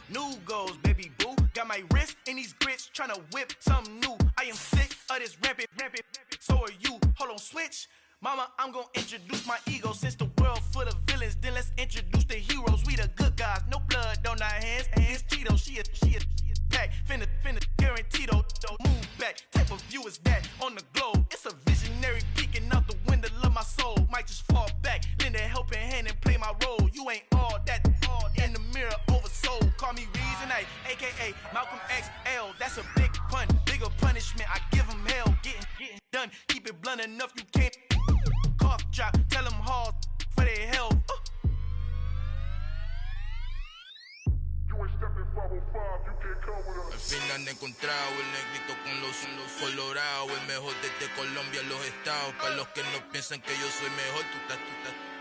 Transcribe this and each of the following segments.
New goals, baby boo. Got my wrist in these grits, tryna whip something new. I am sick of this rampant. So are you. Hold on, switch. Mama, I'm gonna introduce my ego. Since the world full of villains, then let's introduce the heroes. We the good guys, no blood on our hands. Hands Cheeto, she a pack. Finna, guaranteed though. Move back, type of view is that on the globe? It's a visionary peeking out the window of my soul. Might just fall back, lend a helping hand and play my role. You ain't all that in the mirror oversold. Call me Reason A, aka Malcolm XL. That's a big pun, bigger punishment. I give him hell, getting done. Keep it blunt enough, you can't cough drop. Tell them hard for their health. Al fin han encontrado el negrito con los colorados, el mejor desde Colombia a los estados. Para los que no piensan que yo soy mejor,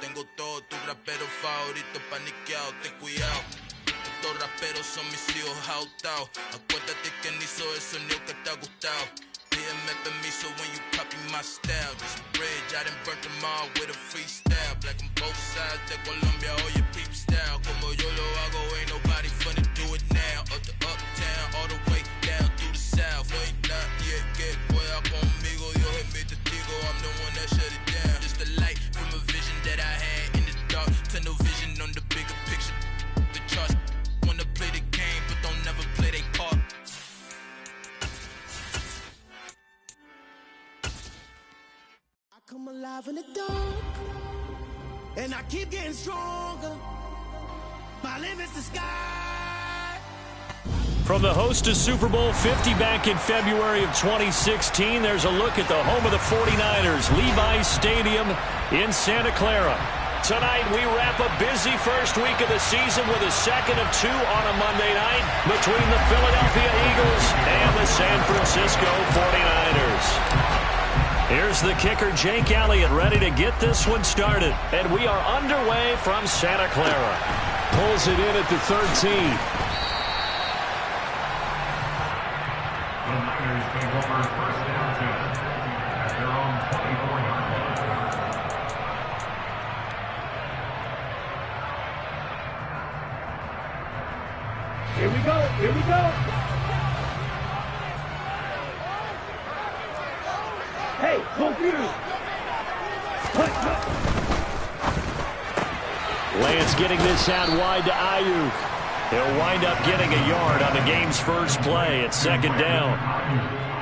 tengo todos tus raperos favoritos paniqueados, ten cuidado. Estos raperos son mis hijos adoptados. Acuérdate que ni hizo el sonido que te ha gustado. Pídeme permiso when you copy my style. This bridge, I done burnt them all with a freestyle. Black on both sides de Colombia, oye peep style. Como yo lo hago, ain't nobody finna do it now. Up to uptown, all the way down through the south. Ain't not yet, que pueda conmigo. Dios es mi testigo, I'm the one that shut it down. Just a light from a vision that I had in the dark. Tunnel vision on the bigger picture. The charts wanna play the game, but don't never play their part. Come alive in the dark, and I keep getting stronger. My limit's the sky. From the host to Super Bowl 50 back in February of 2016, there's a look at the home of the 49ers, Levi's Stadium in Santa Clara. Tonight, we wrap a busy first week of the season with a second of two on a Monday night between the Philadelphia Eagles and the San Francisco 49ers. Here's the kicker, Jake Elliott, ready to get this one started. And we are underway from Santa Clara. Pulls it in at the 13. The Niners take over first down at their own 24-yard line. Here we go. Here we go. Hey, both you. Lance getting this out wide to Ayuk. He'll wind up getting a yard on the game's first play at second down.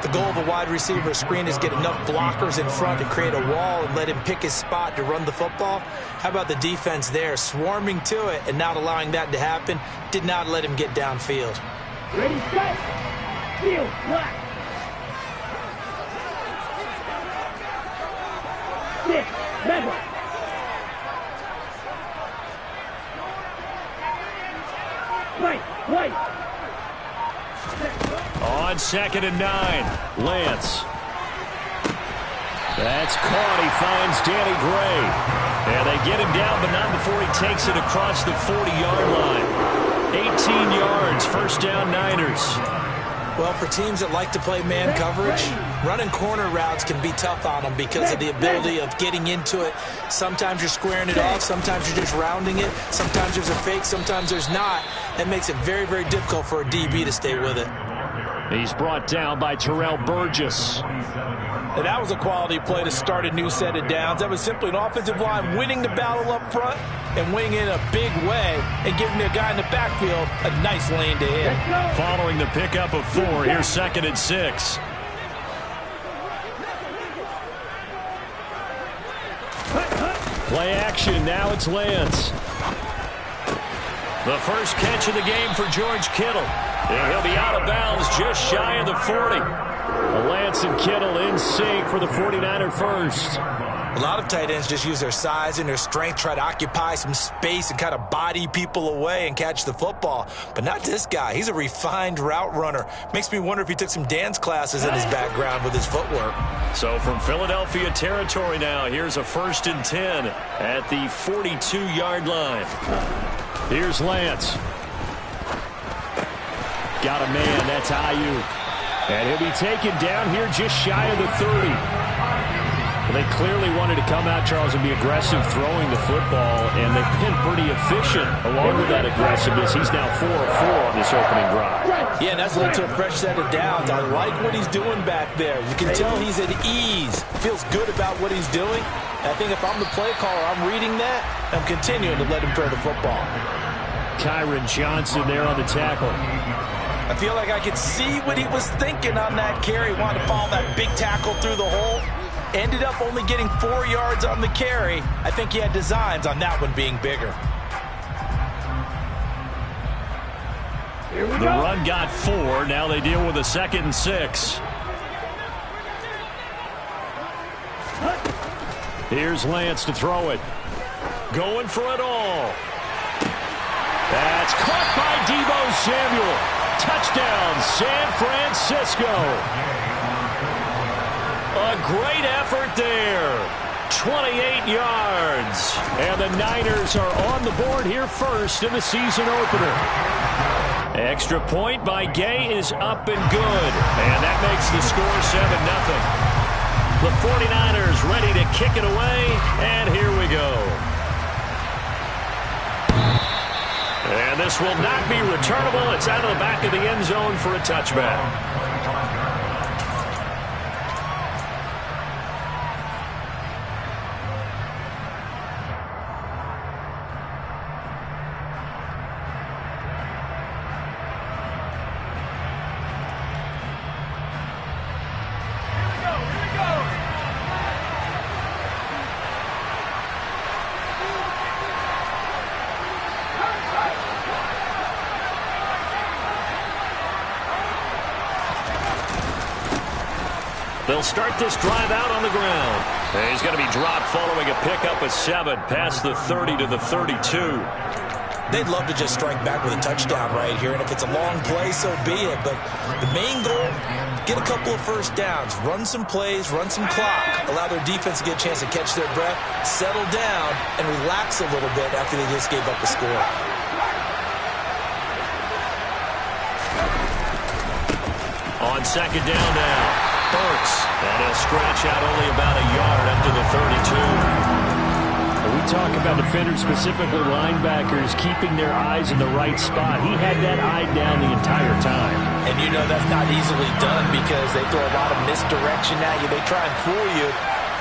The goal of a wide receiver screen is get enough blockers in front to create a wall and let him pick his spot to run the football. How about the defense there, swarming to it and not allowing that to happen? Did not let him get downfield. Ready, set, field, black. 6, red one. White. On second and 9, Lance. That's caught. He finds Danny Gray. And they get him down, but not before he takes it across the 40-yard line. 18 yards, first down Niners. Well, for teams that like to play man coverage, running corner routes can be tough on them because of the ability of getting into it. Sometimes you're squaring it off. Sometimes you're just rounding it. Sometimes there's a fake. Sometimes there's not. That makes it very, very difficult for a DB to stay with it. He's brought down by Terrell Burgess. And that was a quality play to start a new set of downs. That was simply an offensive line winning the battle up front and winning in a big way and giving the guy in the backfield a nice lane to hit. Following the pickup of 4, here's second and 6. Play action, now it's Lance. The first catch of the game for George Kittle. And he'll be out of bounds just shy of the 40. Lance and Kittle in sync for the 49er first. A lot of tight ends just use their size and their strength, try to occupy some space and kind of body people away and catch the football. But not this guy. He's a refined route runner. Makes me wonder if he took some dance classes in his background with his footwork. So from Philadelphia territory now, here's a 1st and 10 at the 42-yard line. Here's Lance. Got a man, that's Ayuk. And he'll be taken down here just shy of the 30. They clearly wanted to come out, Charles, and be aggressive throwing the football, and they've been pretty efficient along with that aggressiveness. He's now 4 of 4 on this opening drive. Yeah, and that's led to a fresh set of downs. I like what he's doing back there. You can tell he's at ease, feels good about what he's doing. And I think if I'm the play caller, I'm reading that, I'm continuing to let him throw the football. Kyron Johnson there on the tackle. I feel like I could see what he was thinking on that carry. Wanted to follow that big tackle through the hole. Ended up only getting 4 yards on the carry. I think he had designs on that one being bigger. The run got 4. Now they deal with a 2nd and 6. Here's Lance to throw it. Going for it all. That's caught by Deebo Samuel. Touchdown, San Francisco. A great effort there. 28 yards. And the Niners are on the board here first in the season opener. Extra point by Gay is up and good. And that makes the score 7-0. The 49ers ready to kick it away. And here we go. And this will not be returnable. It's out of the back of the end zone for a touchback. They'll start this drive out on the ground. And he's going to be dropped following a pickup of 7 past the 30 to the 32. They'd love to just strike back with a touchdown right here, and if it's a long play, so be it. But the main goal, get a couple of first downs, run some plays, run some clock, allow their defense to get a chance to catch their breath, settle down, and relax a little bit after they just gave up the score. On 2nd down now. Burks, and he'll stretch out only about a yard up to the 32. We talk about defenders, specifically linebackers, keeping their eyes in the right spot. He had that eye down the entire time. And you know that's not easily done because they throw a lot of misdirection at you. They try and fool you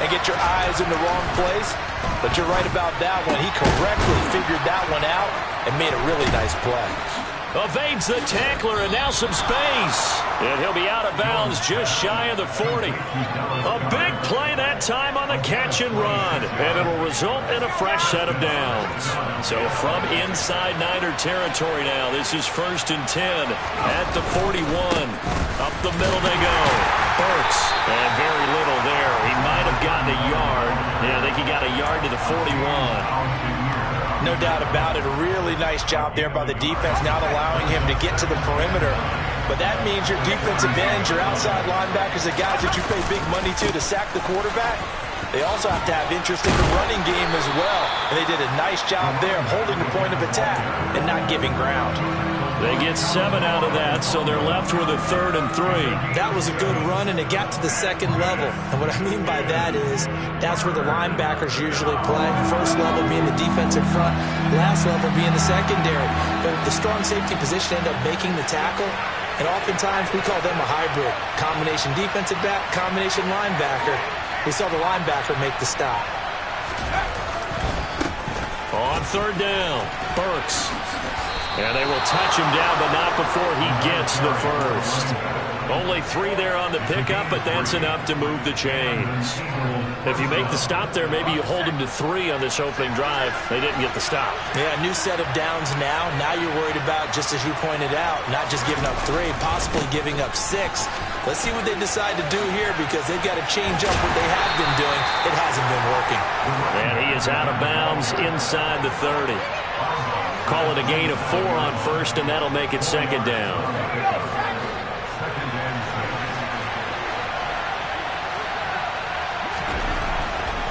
and get your eyes in the wrong place. But you're right about that one. He correctly figured that one out and made a really nice play. Evades the tackler, and now some space. And he'll be out of bounds just shy of the 40. A big play that time on the catch and run. And it'll result in a fresh set of downs. So from inside Niner territory now, this is 1st and 10 at the 41. Up the middle they go. Burks, and very little there. He might have gotten a yard. Yeah, I think he got a yard to the 41. No doubt about it. A really nice job there by the defense, not allowing him to get to the perimeter. But that means your defensive ends, your outside linebackers, the guys that you pay big money to sack the quarterback, they also have to have interest in the running game as well. And they did a nice job there of holding the point of attack and not giving ground. They get 7 out of that, so they're left with a 3rd and 3. That was a good run, and it got to the 2nd level. And what I mean by that is that's where the linebackers usually play. First level being the defensive front, last level being the secondary. But the strong safety position ended up making the tackle, and oftentimes we call them a hybrid. Combination defensive back, combination linebacker. We saw the linebacker make the stop. On 3rd down, Burks. And they will touch him down, but not before he gets the first. Only 3 there on the pickup, but that's enough to move the chains. If you make the stop there, maybe you hold him to 3 on this opening drive. They didn't get the stop. Yeah, new set of downs now. Now you're worried about, just as you pointed out, not just giving up 3, possibly giving up 6. Let's see what they decide to do here because they've got to change up what they have been doing. It hasn't been working. And he is out of bounds inside the 30. Call it a gain of 4 on 1st, and that'll make it 2nd down.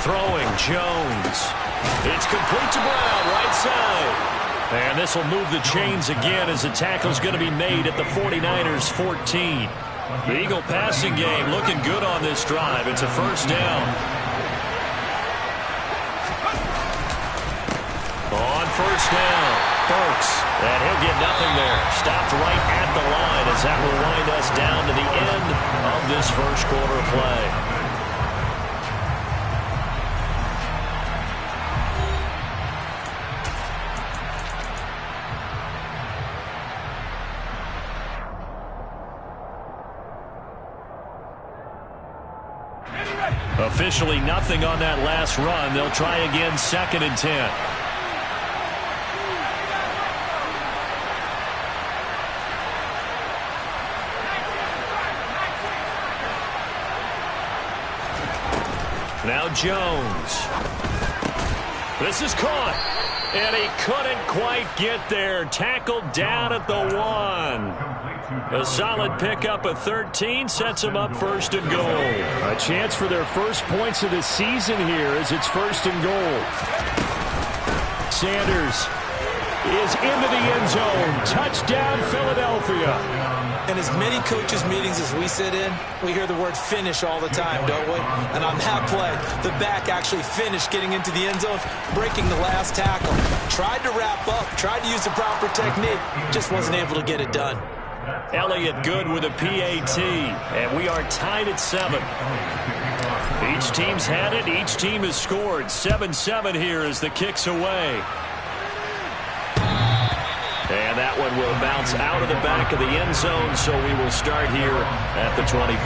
Throwing, Jones. It's complete to Brown, right side. And this will move the chains again as the tackle's going to be made at the 49ers' 14. The Eagle passing game looking good on this drive. It's a 1st down. first down. Burks, and he'll get nothing there. Stopped right at the line as that will wind us down to the end of this first quarter of play. Officially nothing on that last run. They'll try again, 2nd and 10. Now Jones. This is caught. And he couldn't quite get there. Tackled down at the 1. A solid pickup of 13 sets him up 1st and goal. A chance for their first points of the season here as it's 1st and goal. Sanders is into the end zone. Touchdown, Philadelphia. In as many coaches' meetings as we sit in, we hear the word finish all the time, don't we? And on that play, the back actually finished getting into the end zone, breaking the last tackle. Tried to wrap up, tried to use the proper technique, just wasn't able to get it done. Elliott good with a PAT, and we are tied at 7. Each team's had it. Each team has scored. 7-7 here as the kick's away. And that one will bounce out of the back of the end zone, so we will start here at the 25.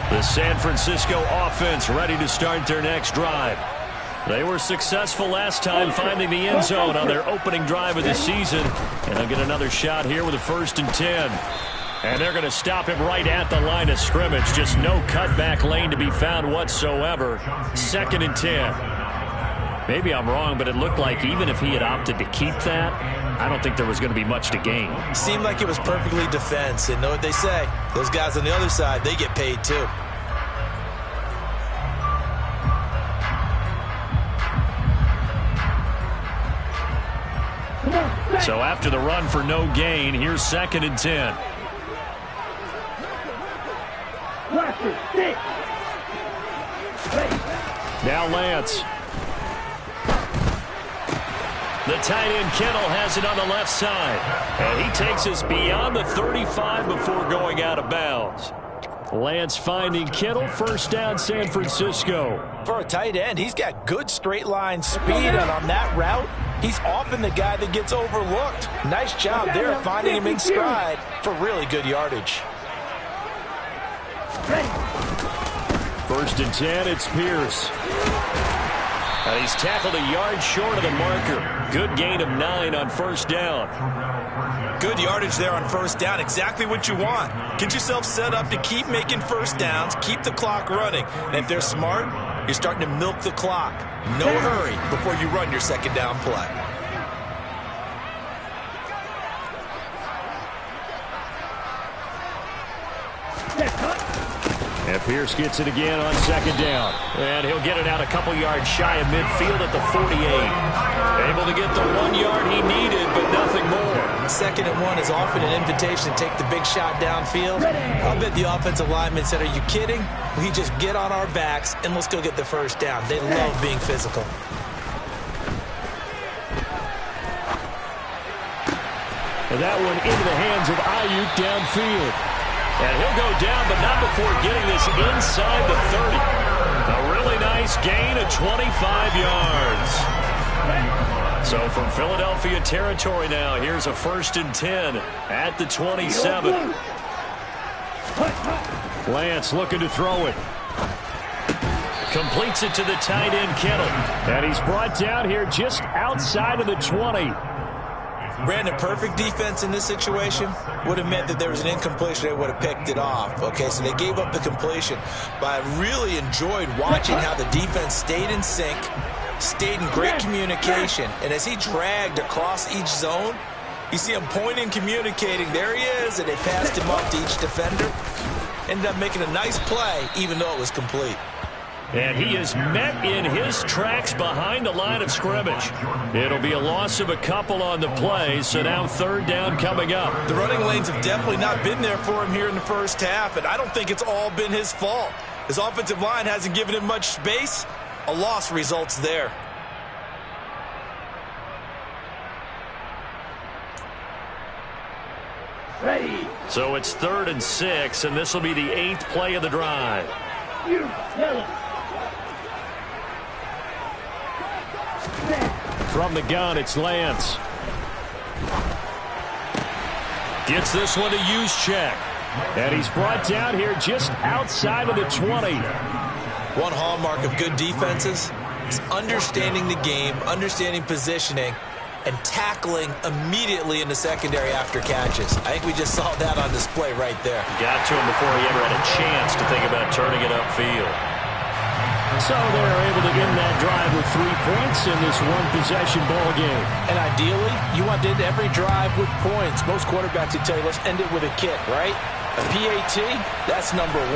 The San Francisco offense ready to start their next drive. They were successful last time finding the end zone on their opening drive of the season. And they'll get another shot here with a 1st and 10. And they're going to stop him right at the line of scrimmage. Just no cutback lane to be found whatsoever. 2nd and 10. Maybe I'm wrong, but it looked like even if he had opted to keep that, I don't think there was going to be much to gain. Seemed like it was perfectly defense. And know what they say? Those guys on the other side, they get paid too. So after the run for no gain, here's 2nd and 10. Now Lance. The tight end Kittle has it on the left side. And he takes us beyond the 35 before going out of bounds. Lance finding Kittle. 1st down, San Francisco. For a tight end, he's got good straight line speed, and on that route, he's often the guy that gets overlooked. Nice job there finding him in stride for really good yardage. 1st and 10, it's Pierce. And he's tackled a yard short of the marker. Good gain of 9 on 1st down. Good yardage there on 1st down. Exactly what you want. Get yourself set up to keep making 1st downs, keep the clock running. And if they're smart, you're starting to milk the clock. No hurry before you run your 2nd down play. And Pierce gets it again on 2nd down. And he'll get it out a couple yards shy of midfield at the 48. Able to get the 1 yard he needed, but nothing more. 2nd and 1 is often an invitation to take the big shot downfield. I'll bet the offensive lineman said, "Are you kidding? We just get on our backs and let's go get the 1st down." They love being physical. And that one into the hands of Ayuk downfield. And he'll go down, but not before getting this inside the 30. A really nice gain of 25 yards. So from Philadelphia territory now, here's a 1st and 10 at the 27. Lance looking to throw it. Completes it to the tight end Kittle. And he's brought down here just outside of the 20. Brandon, perfect defense in this situation would have meant that there was an incompletion. They would have picked it off. Okay, so they gave up the completion. But I really enjoyed watching how the defense stayed in sync, stayed in great communication. And as he dragged across each zone, you see him pointing, communicating. There he is, and they passed him off to each defender. Ended up making a nice play, even though it was complete. And he is met in his tracks behind the line of scrimmage. It'll be a loss of a couple on the play, so now third down coming up. The running lanes have definitely not been there for him here in the first half, and I don't think it's all been his fault. His offensive line hasn't given him much space. A loss results there. Ready. So it's 3rd and 6, and this will be the 8th play of the drive. You yellow. From the gun, it's Lance. Gets this one to Juszczyk. And he's brought down here just outside of the 20. One hallmark of good defenses is understanding the game, understanding positioning, and tackling immediately in the secondary after catches. I think we just saw that on display right there. Got to him before he ever had a chance to think about turning it upfield. So they're able to end that drive with 3 points in this one-possession ball game. And ideally, you want to end every drive with points. Most quarterbacks would tell you, let's end it with a kick, right? A PAT, that's number 1.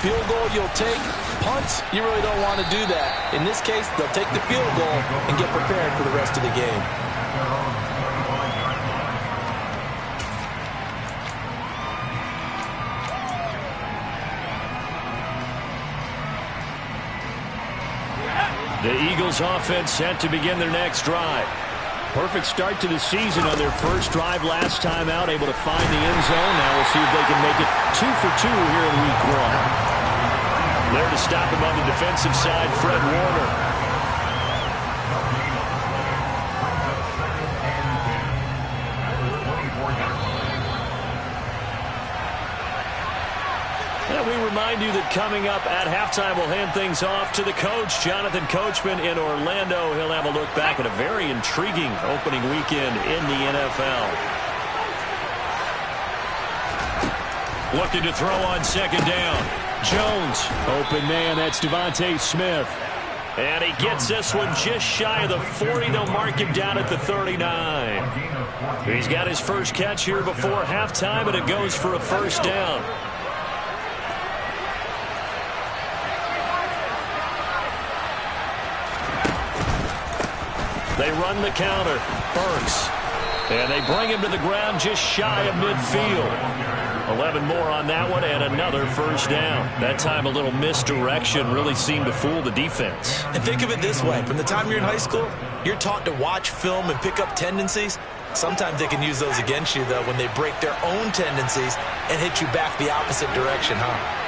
Field goal you'll take. Punts, you really don't want to do that. In this case, they'll take the field goal and get prepared for the rest of the game. The Eagles offense set to begin their next drive. Perfect start to the season on their first drive last time out, able to find the end zone. Now we'll see if they can make it 2 for 2 here in week 1. There to stop him on the defensive side, Fred Warner. We remind you that coming up at halftime, we'll hand things off to the coach, Jonathan Coachman in Orlando. He'll have a look back at a very intriguing opening weekend in the NFL. Looking to throw on second down. Jones, open man, that's Devontae Smith. And he gets this one just shy of the 40. They'll mark him down at the 39. He's got his first catch here before halftime, and it goes for a first down. They run the counter. Burks. And they bring him to the ground just shy of midfield. 11 more on that one and another first down. That time a little misdirection really seemed to fool the defense. And think of it this way. From the time you're in high school, you're taught to watch film and pick up tendencies. Sometimes they can use those against you, though, when they break their own tendencies and hit you back the opposite direction, huh?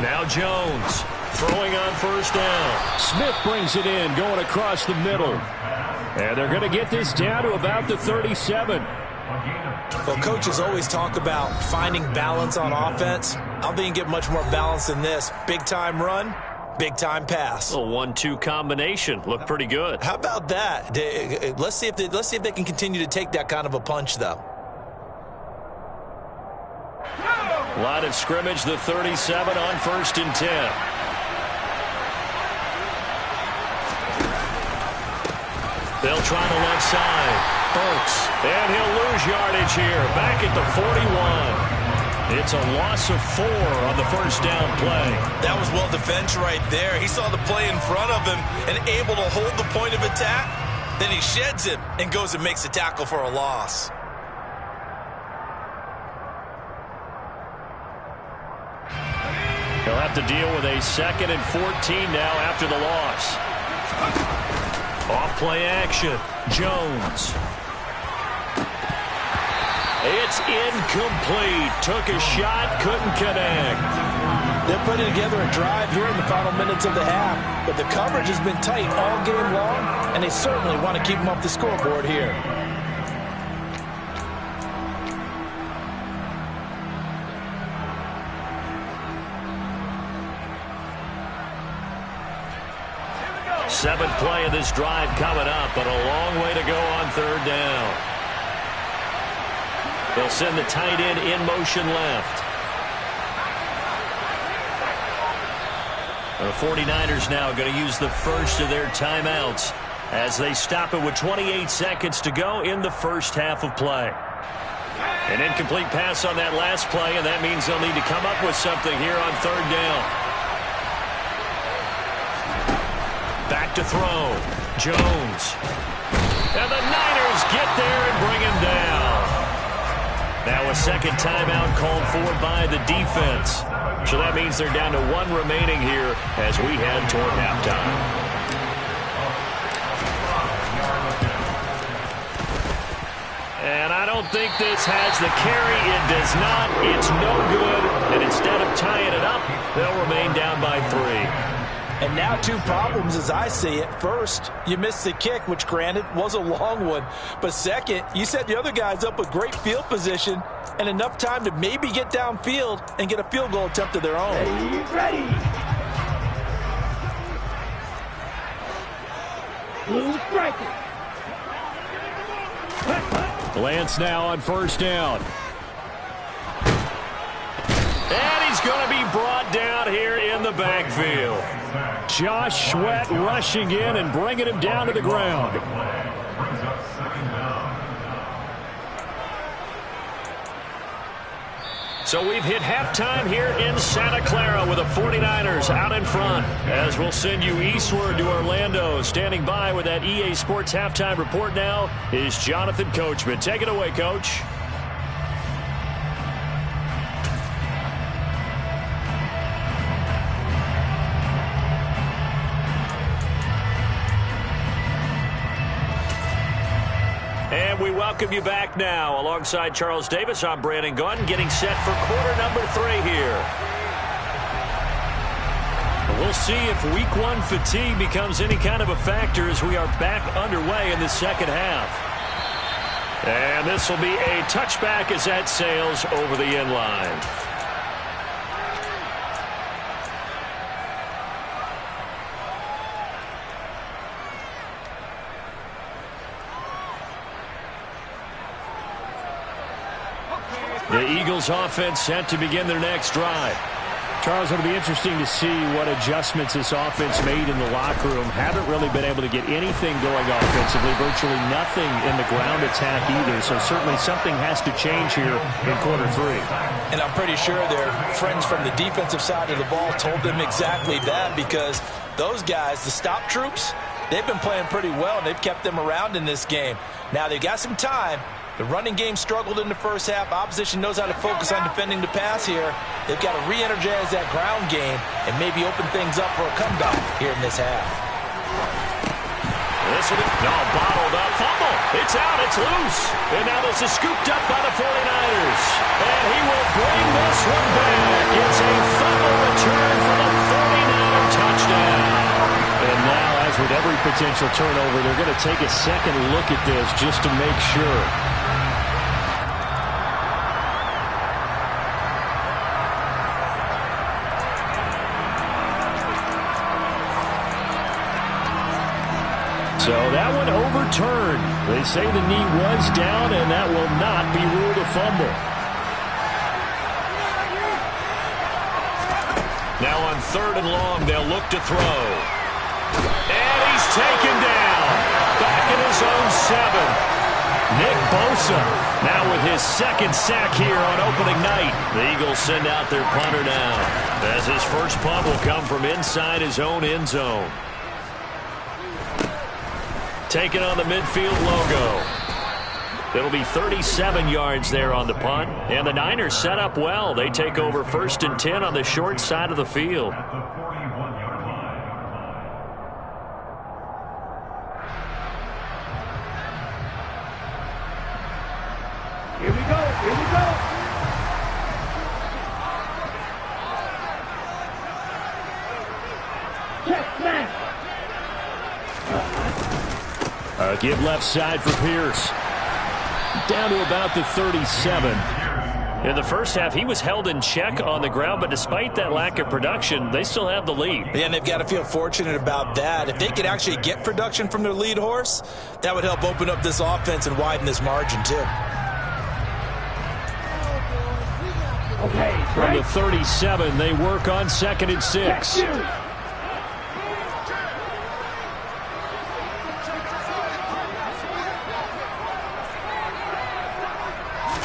Now Jones throwing on first down. Smith brings it in, going across the middle. And they're going to get this down to about the 37. Well, coaches always talk about finding balance on offense. I don't think you get much more balance than this. Big-time run, big-time pass. A 1-2 combination. Looked pretty good. How about that? Let's see if they can continue to take that kind of a punch, though. Line of scrimmage, the 37 on 1st and 10. Beltran to left side. Burks. And he'll lose yardage here. Back at the 41. It's a loss of 4 on the first down play. That was well defended right there. He saw the play in front of him and able to hold the point of attack. Then he sheds him and goes and makes a tackle for a loss. He'll have to deal with a 2nd and 14 now after the loss. Off play action. Jones. It's incomplete. Took a shot, couldn't connect. They're putting together a drive here in the final minutes of the half, but the coverage has been tight all game long, and they certainly want to keep them off the scoreboard here. Seventh play of this drive coming up, but a long way to go on third down. They'll send the tight end in motion left. The 49ers now going to use the first of their timeouts as they stop it with 28 seconds to go in the first half of play. An incomplete pass on that last play, and that means they'll need to come up with something here on third down. Back to throw. Jones. And the Niners get there and bring him down. Now a second timeout called for by the defense. So that means they're down to one remaining here as we head toward halftime. And I don't think this has the carry. It does not. It's no good. And instead of tying it up, they'll remain down by 3. And now 2 problems as I see it. First, you missed the kick, which granted was a long one. But second, you set the other guys up with great field position and enough time to maybe get downfield and get a field goal attempt of their own. Ready. Blue striker. Lance now on first down. And he's going to be brought down here in the backfield. Josh Sweat rushing in and bringing him down to the ground. So we've hit halftime here in Santa Clara with the 49ers out in front. As we'll send you eastward to Orlando. Standing by with that EA Sports halftime report now is Jonathan Coachman. Take it away, Coach. And we welcome you back now. Alongside Charles Davis, I'm Brandon Gunn, getting set for quarter number 3 here. We'll see if week 1 fatigue becomes any kind of a factor as we are back underway in the second half. And this will be a touchback as that sails over the end line. The Eagles offense set to begin their next drive. Charles, it'll be interesting to see what adjustments this offense made in the locker room. Haven't really been able to get anything going offensively, virtually nothing in the ground attack either. So certainly something has to change here in quarter 3. And I'm pretty sure their friends from the defensive side of the ball told them exactly that, because those guys, the stop troops, they've been playing pretty well, and they've kept them around in this game. Now they've got some time. The running game struggled in the first half. Opposition knows how to focus on defending the pass here. They've got to re-energize that ground game and maybe open things up for a comeback here in this half. This will be bottled up. Fumble. It's out. It's loose. And now this is scooped up by the 49ers. And he will bring this one back. It's a fumble return for the 49er touchdown. And now, as with every potential turnover, they're going to take a second look at this just to make sure. So that one overturned. They say the knee was down, and that will not be ruled a fumble. Now on 3rd and long, they'll look to throw. And he's taken down. Back in his own 7. Nick Bosa now with his 2nd sack here on opening night. The Eagles send out their punter now, as his first punt will come from inside his own end zone. Taking on the midfield logo. It'll be 37 yards there on the punt. And the Niners set up well. They take over 1st and 10 on the short side of the field. Here we go. Here we go. Check smash. Give left side for Pierce. Down to about the 37. In the first half, he was held in check on the ground, but despite that lack of production, they still have the lead. Yeah, and they've got to feel fortunate about that. If they could actually get production from their lead horse, that would help open up this offense and widen this margin, too. Okay, From the 37, they work on 2nd and 6.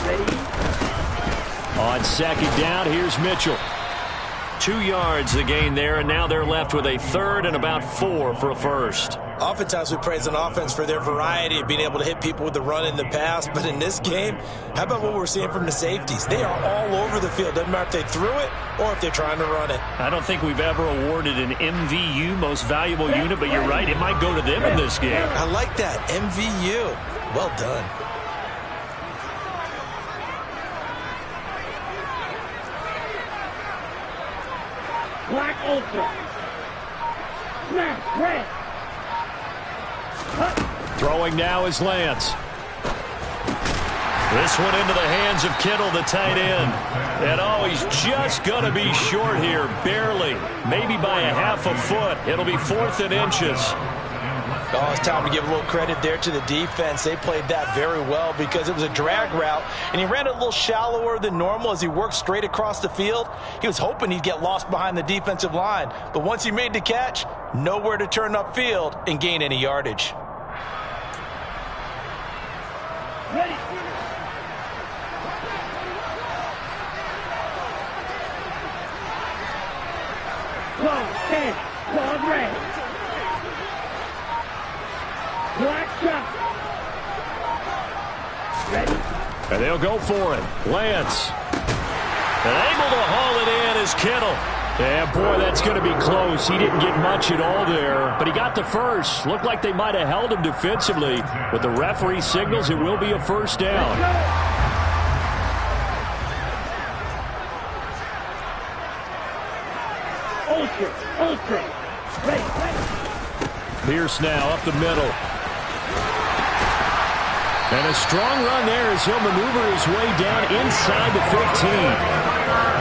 Ready? On second down, here's Mitchell. 2 yards the gain there, and now they're left with a third and about 4 for a first. Oftentimes we praise an offense for their variety of being able to hit people with the run in the pass, but in this game, how about what we're seeing from the safeties? They are all over the field. Doesn't matter if they threw it or if they're trying to run it. I don't think we've ever awarded an MVU, most valuable unit, but you're right, it might go to them in this game. I like that, MVU. Well done. Black Ultra. Snap, red. Throwing now is Lance. This one into the hands of Kittle, the tight end. And oh, he's just going to be short here, barely. Maybe by a half a foot. It'll be 4th and inches. Oh, it's time to give a little credit there to the defense. They played that very well because it was a drag route, and he ran it a little shallower than normal as he worked straight across the field. He was hoping he'd get lost behind the defensive line, but once he made the catch, nowhere to turn upfield and gain any yardage. Ready. Close, 10, claws red. Black shot. Ready. And they'll go for it. Lance. And able to haul it in is Kittle. And boy, that's going to be close. He didn't get much at all there, but he got the first. Looked like they might have held him defensively. But the referee signals it will be a first down. Ultra. Ready. Pierce now up the middle. And a strong run there as he'll maneuver his way down inside the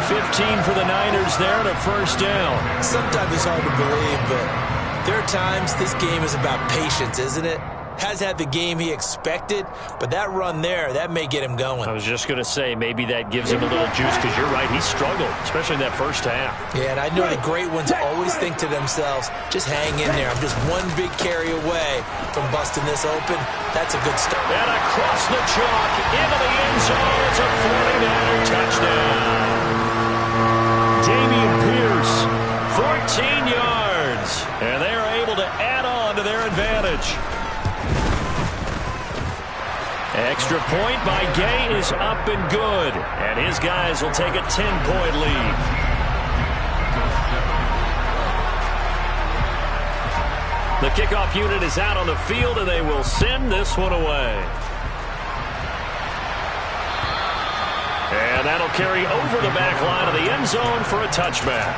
15. 15 for the Niners there and a first down. Sometimes it's hard to believe, but there are times this game is about patience, isn't it? Has had the game he expected, but that run there, that may get him going. I was just going to say, maybe that gives him a little juice because you're right, he struggled, especially in that first half. Yeah, and I know the great ones always think to themselves, just hang in there. I'm just one big carry away from busting this open. That's a good start. And across the chalk, into the end zone, it's a 49er touchdown. Damian Pierce, 14 yards, and they are able to add on to their advantage. Extra point by Gay is up and good, and his guys will take a 10-point lead. The kickoff unit is out on the field, and they will send this one away. And that'll carry over the back line of the end zone for a touchback.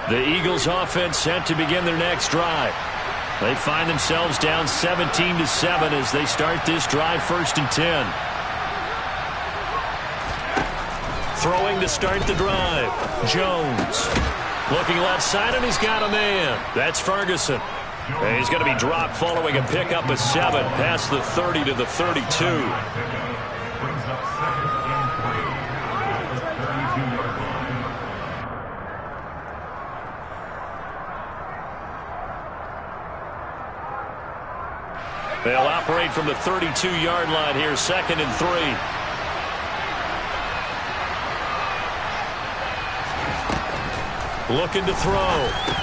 The Eagles offense set to begin their next drive. They find themselves down 17-7 as they start this drive 1st and 10. Throwing to start the drive. Jones. Looking left side, and he's got a man. That's Ferguson. And he's going to be dropped following a pickup of 7 past the 30 to the 32. They'll operate from the 32-yard line here, 2nd and 3. Looking to throw.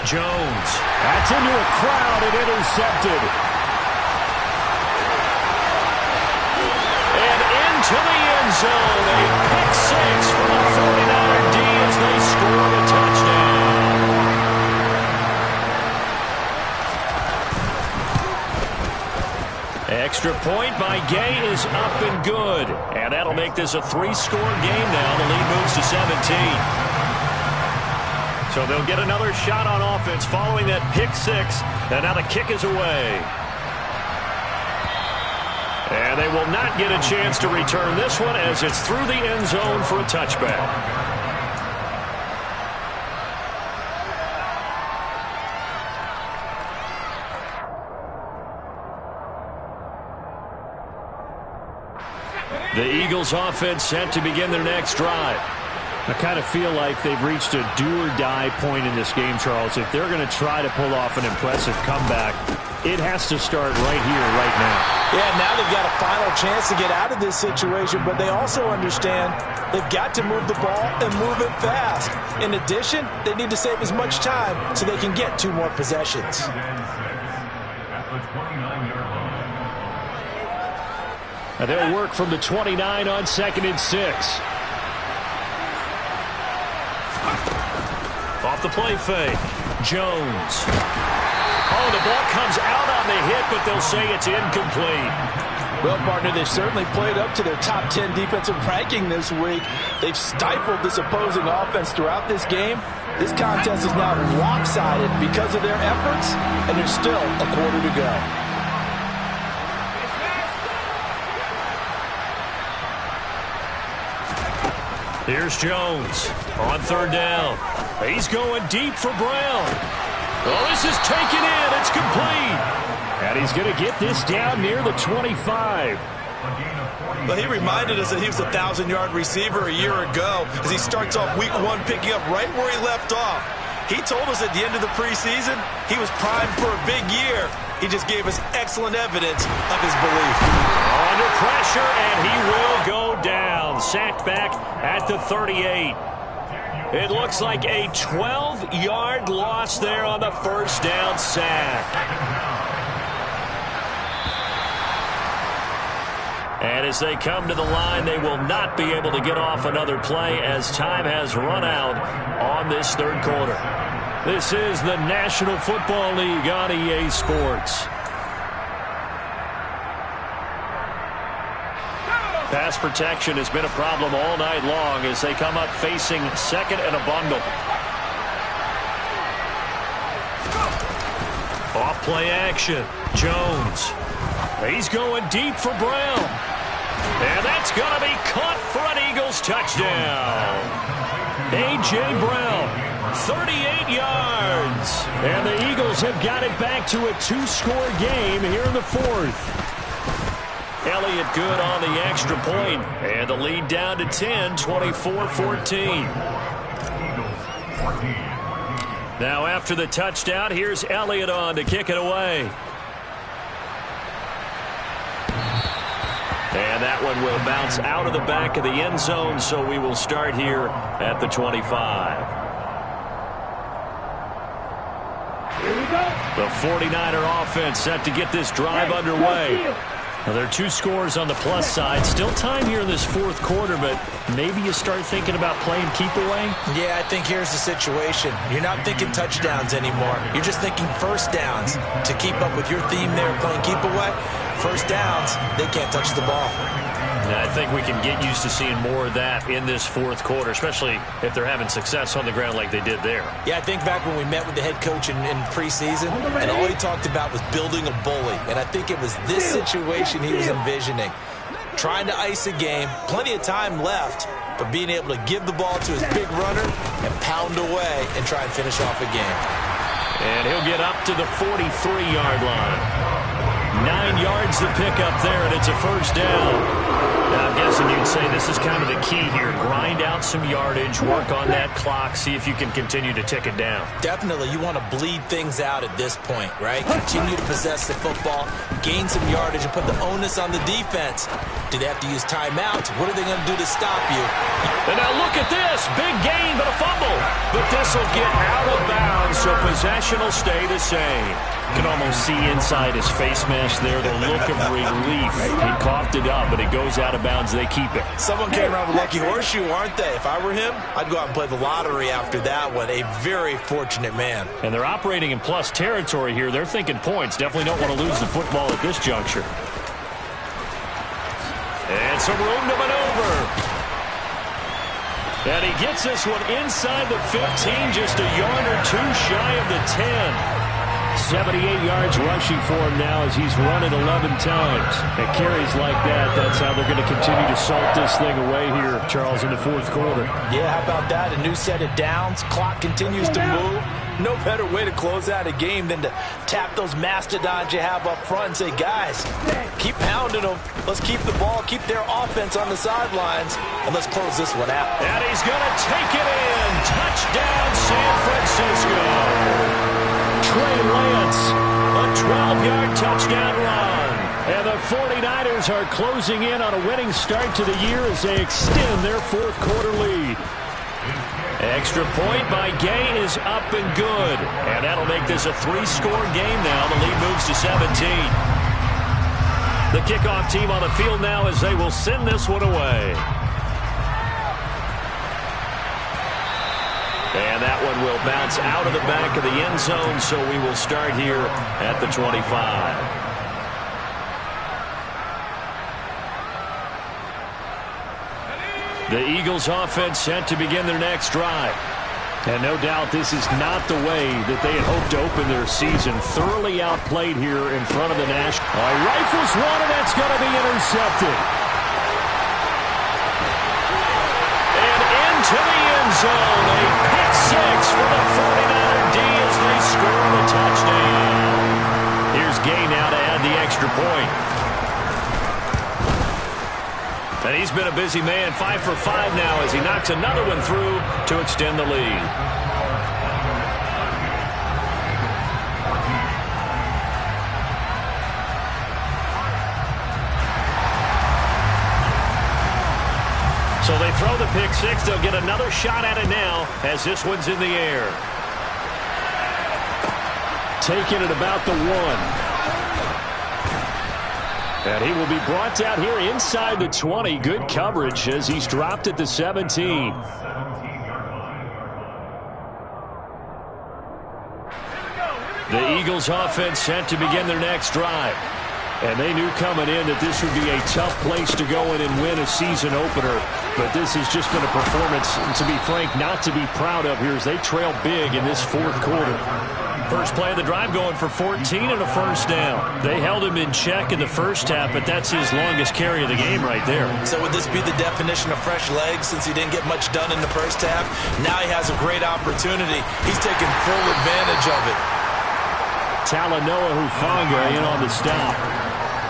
Jones. That's into a crowd and intercepted. And into the end zone. A pick 6 for the 49er D as they score a touchdown. Extra point by Gay is up and good. And that'll make this a 3-score game now. The lead moves to 17. So they'll get another shot on offense following that pick 6. And now the kick is away. And they will not get a chance to return this one as it's through the end zone for a touchback. The Eagles offense set to begin their next drive. I kind of feel like they've reached a do-or-die point in this game, Charles. If they're going to try to pull off an impressive comeback, it has to start right here, right now. Yeah, now they've got a final chance to get out of this situation, but they also understand they've got to move the ball and move it fast. In addition, they need to save as much time so they can get 2 more possessions. And they'll work from the 29 on 2nd and 6. Off the play fake. Jones. Oh, the ball comes out on the hit, but they'll say it's incomplete. Well, partner, they've certainly played up to their top 10 defensive ranking this week. They've stifled this opposing offense throughout this game. This contest is now lopsided because of their efforts, and there's still a quarter to go. Here's Jones on 3rd down. He's going deep for Brown. Oh, this is taken in. It's complete. And he's going to get this down near the 25. Well, he reminded us that he was a 1,000-yard receiver a year ago as he starts off week 1 picking up right where he left off. He told us at the end of the preseason he was primed for a big year. He just gave us excellent evidence of his belief. Under pressure, and he will go down. Sacked back at the 38. It looks like a 12-yard loss there on the 1st down sack. And as they come to the line, they will not be able to get off another play as time has run out on this 3rd quarter. This is the National Football League on EA Sports. Pass protection has been a problem all night long as they come up facing 2nd and a bundle. Off play action. Jones. He's going deep for Brown. And that's going to be caught for an Eagles touchdown. A.J. Brown, 38 yards. And the Eagles have got it back to a 2-score game here in the 4th. Elliott good on the extra point. And the lead down to 10, 24-14. Now after the touchdown, here's Elliott on to kick it away. And that one will bounce out of the back of the end zone, so we will start here at the 25. Here we go. The 49er offense set to get this drive underway. Now, there are 2 scores on the plus side. Still time here in this 4th quarter, but maybe you start thinking about playing keep away? Yeah, I think here's the situation. You're not thinking touchdowns anymore. You're just thinking 1st downs. To keep up with your theme there, playing keep away, 1st downs, they can't touch the ball. I think we can get used to seeing more of that in this 4th quarter, especially if they're having success on the ground like they did there. Yeah, I think back when we met with the head coach in preseason, and all he talked about was building a bully. And I think it was this situation he was envisioning. Trying to ice a game, plenty of time left, but being able to give the ball to his big runner and pound away and try and finish off a game. And he'll get up to the 43-yard line. 9 yards to pick up there, and it's a 1st down. Now, I'm guessing you'd say this is kind of the key here. Grind out some yardage, work on that clock, see if you can continue to tick it down. Definitely. You want to bleed things out at this point, right? Continue to possess the football, gain some yardage, and put the onus on the defense. Do they have to use timeouts? What are they going to do to stop you? And now look at this. Big gain, but a fumble. But this will get out of bounds, so possession will stay the same. You can almost see inside his face mask there the look of relief. He coughed it up, but it goes out of bounds. They keep it. Someone came around with lucky horseshoe, aren't they? If I were him, I'd go out and play the lottery after that one. A very fortunate man. And they're operating in plus territory here. They're thinking points. Definitely don't want to lose the football at this juncture. And some room to maneuver. And he gets this one inside the 15, just a yard or 2 shy of the 10. 78 yards rushing for him now as he's run it 11 times. And carries like that, that's how they're going to continue to salt this thing away here, Charles, in the 4th quarter. Yeah, how about that? A new set of downs. Clock continues to move. No better way to close out a game than to tap those mastodons you have up front and say, guys, keep pounding them. Let's keep the ball, keep their offense on the sidelines, and let's close this one out. And he's going to take it in. Touchdown, San Francisco. Trey Lance, a 12-yard touchdown run. And the 49ers are closing in on a winning start to the year as they extend their fourth quarter lead. Extra point by Gay is up and good. And that'll make this a 3-score game now. The lead moves to 17. The kickoff team on the field now as they will send this one away. And that one will bounce out of the back of the end zone, so we will start here at the 25. The Eagles offense set to begin their next drive. And no doubt this is not the way that they had hoped to open their season. Thoroughly outplayed here in front of the National. Rifles one, and that's going to be intercepted. And into the end zone. A pick six for the 49er D as they score the touchdown. Here's Gay now to add the extra point. And he's been a busy man, 5 for 5 now as he knocks another one through to extend the lead. So they throw the pick six. They'll get another shot at it now as this one's in the air. Taking it about the 1. And he will be brought down here inside the 20. Good coverage as he's dropped at the 17. The Eagles offense set to begin their next drive. And they knew coming in that this would be a tough place to go in and win a season opener. But this has just been a performance, to be frank, not to be proud of here as they trail big in this fourth quarter. First play of the drive going for 14 and a first down. They held him in check in the first half, but that's his longest carry of the game right there. So would this be the definition of fresh legs since he didn't get much done in the first half? Now he has a great opportunity. He's taking full advantage of it. Talanoa Hufanga in on the stop.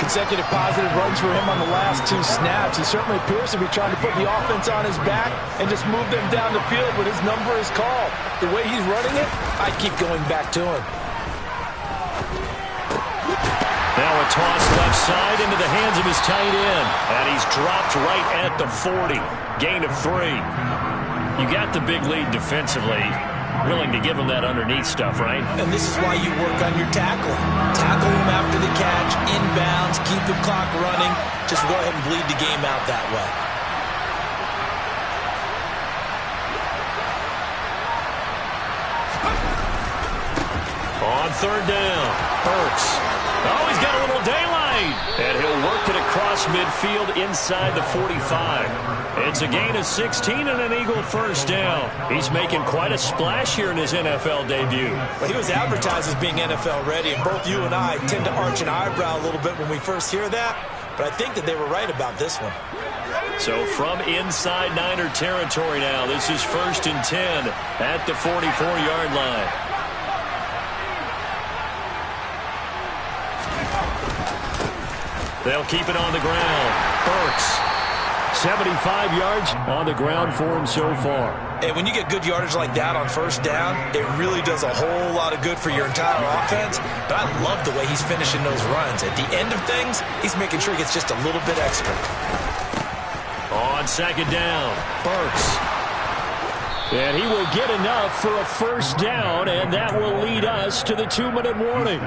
Consecutive positive runs for him on the last 2 snaps. He certainly appears to be trying to put the offense on his back and just move them down the field, but his number is called. The way he's running it, I'd keep going back to him. Now a toss left side into the hands of his tight end. And he's dropped right at the 40. Gain of 3. You got the big lead defensively. Willing to give him that underneath stuff, right? And this is why you work on your tackling. Tackle him after the catch, inbounds, keep the clock running. Just go ahead and bleed the game out that way. On third down, Burks. Oh, he's got a little daylight. And he'll work it across midfield inside the 45. It's a gain of 16 and an Eagle first down. He's making quite a splash here in his NFL debut. Well, he was advertised as being NFL ready, and both you and I tend to arch an eyebrow a little bit when we first hear that. But I think that they were right about this one. So from inside Niner territory now, this is 1st and 10 at the 44-yard line. They'll keep it on the ground. Burks, 75 yards on the ground for him so far. And when you get good yardage like that on first down, it really does a whole lot of good for your entire offense. But I love the way he's finishing those runs. At the end of things, he's making sure he gets just a little bit extra. On second down, Burks. And he will get enough for a first down, and that will lead us to the 2-minute warning.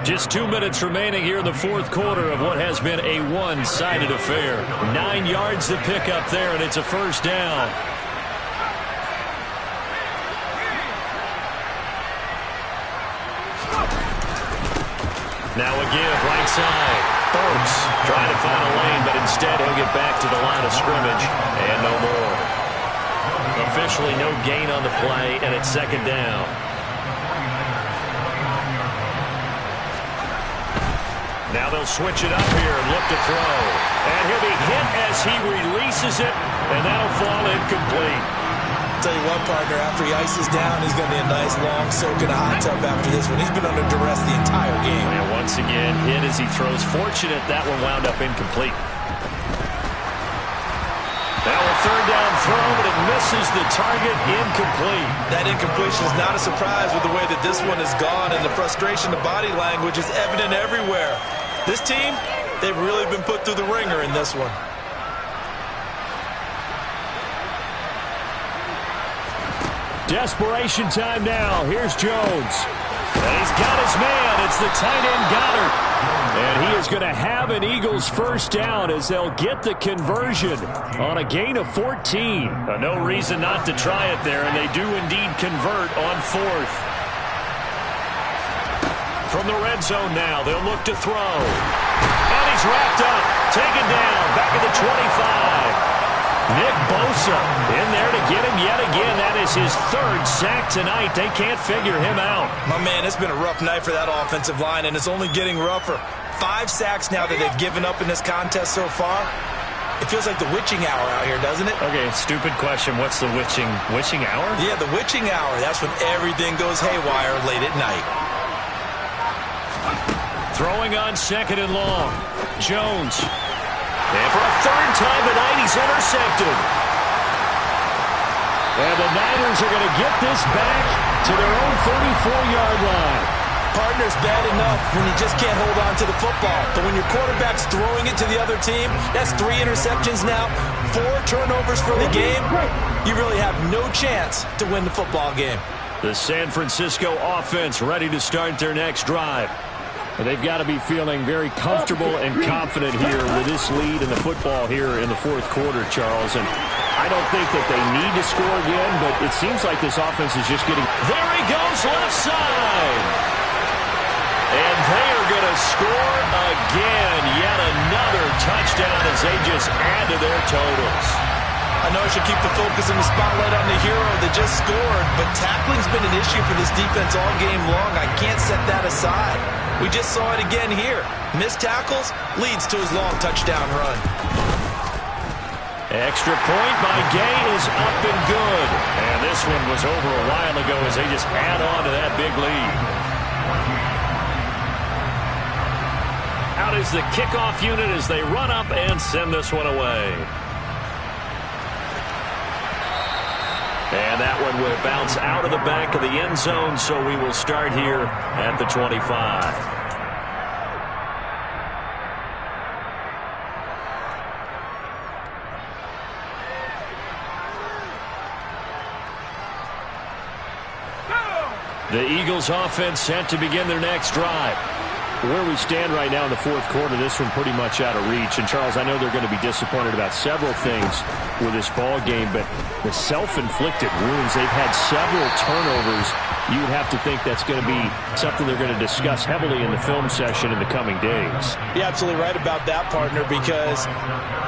Just 2 minutes remaining here in the fourth quarter of what has been a one-sided affair. 9 yards to pick up there, and it's a first down. Now a give, right side. Burks trying to find a lane, but instead he'll get back to the line of scrimmage, and no more. Officially no gain on the play, and it's second down. Now they'll switch it up here and look to throw. And he'll be hit as he releases it, and that'll fall incomplete. tell you what, partner, after he ices down, he's going to be a nice long soak in a hot tub after this one. He's been under duress the entire game. And once again, hit as he throws. Fortunate that one wound up incomplete. Now a third down throw, but it misses the target, incomplete. That incompletion is not a surprise with the way that this one has gone, and the frustration, the body language is evident everywhere. This team, they've really been put through the ringer in this one. Desperation time now. Here's Jones. And he's got his man. It's the tight end Goddard. And he is going to have an Eagles first down as they'll get the conversion on a gain of 14. No reason not to try it there, and they do indeed convert on fourth. From the red zone now, they'll look to throw. And he's wrapped up, taken down, back at the 25. Nick Bosa in there to get him yet again. That is his third sack tonight. They can't figure him out. My man, it's been a rough night for that offensive line, and it's only getting rougher. 5 sacks now that they've given up in this contest so far. It feels like the witching hour out here, doesn't it? Okay, stupid question. What's the witching hour? Yeah, the witching hour. That's when everything goes haywire late at night. Throwing on second and long. Jones. And for a third time tonight, he's intercepted. And the Niners are going to get this back to their own 34-yard line. Partner's bad enough when you just can't hold on to the football. But when your quarterback's throwing it to the other team, that's 3 interceptions now, 4 turnovers for the game. You really have no chance to win the football game. The San Francisco offense ready to start their next drive. They've got to be feeling very comfortable and confident here with this lead in the football here in the fourth quarter, Charles. And I don't think that they need to score again, but it seems like this offense is just getting... There he goes, left side! And they are going to score again. Yet another touchdown as they just add to their totals. I know I should keep the focus and the spotlight on the hero that just scored, but tackling's been an issue for this defense all game long. I can't set that aside. We just saw it again here. Missed tackles leads to his long touchdown run. Extra point by Gay is up and good. And this one was over a while ago as they just add on to that big lead. Out is the kickoff unit as they run up and send this one away. And that one will bounce out of the back of the end zone, so we will start here at the 25. The Eagles offense set to begin their next drive. Where we stand right now in the fourth quarter, this one pretty much out of reach. And, Charles, I know they're going to be disappointed about several things with this ball game, but the self-inflicted wounds, they've had several turnovers. You would have to think that's going to be something they're going to discuss heavily in the film session in the coming days. You're absolutely right about that, partner, because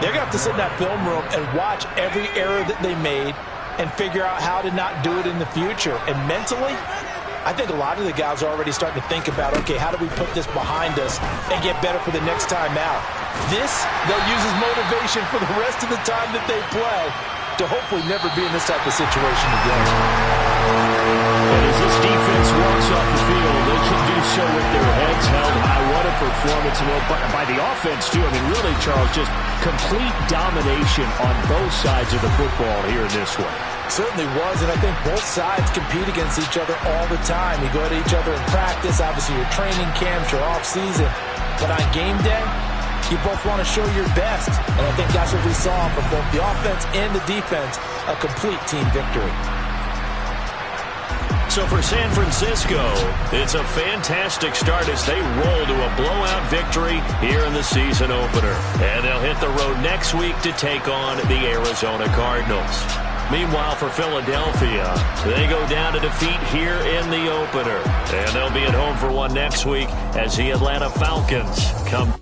they're going to have to sit in that film room and watch every error that they made and figure out how to not do it in the future. And mentally, I think a lot of the guys are already starting to think about, okay, how do we put this behind us and get better for the next time out? This, they'll use as motivation for the rest of the time that they play to hopefully never be in this type of situation again. And as this defense walks off the field, they can do so with their heads held high. What a performance by the offense, too. I mean, really, Charles, just complete domination on both sides of the football here in this one. Certainly was, and I think both sides compete against each other all the time. You go at each other in practice, obviously your training camps, your off-season. But on game day, you both want to show your best. And I think that's what we saw from both the offense and the defense, a complete team victory. So for San Francisco, it's a fantastic start as they roll to a blowout victory here in the season opener. And they'll hit the road next week to take on the Arizona Cardinals. Meanwhile, for Philadelphia, they go down to defeat here in the opener. And they'll be at home for one next week as the Atlanta Falcons come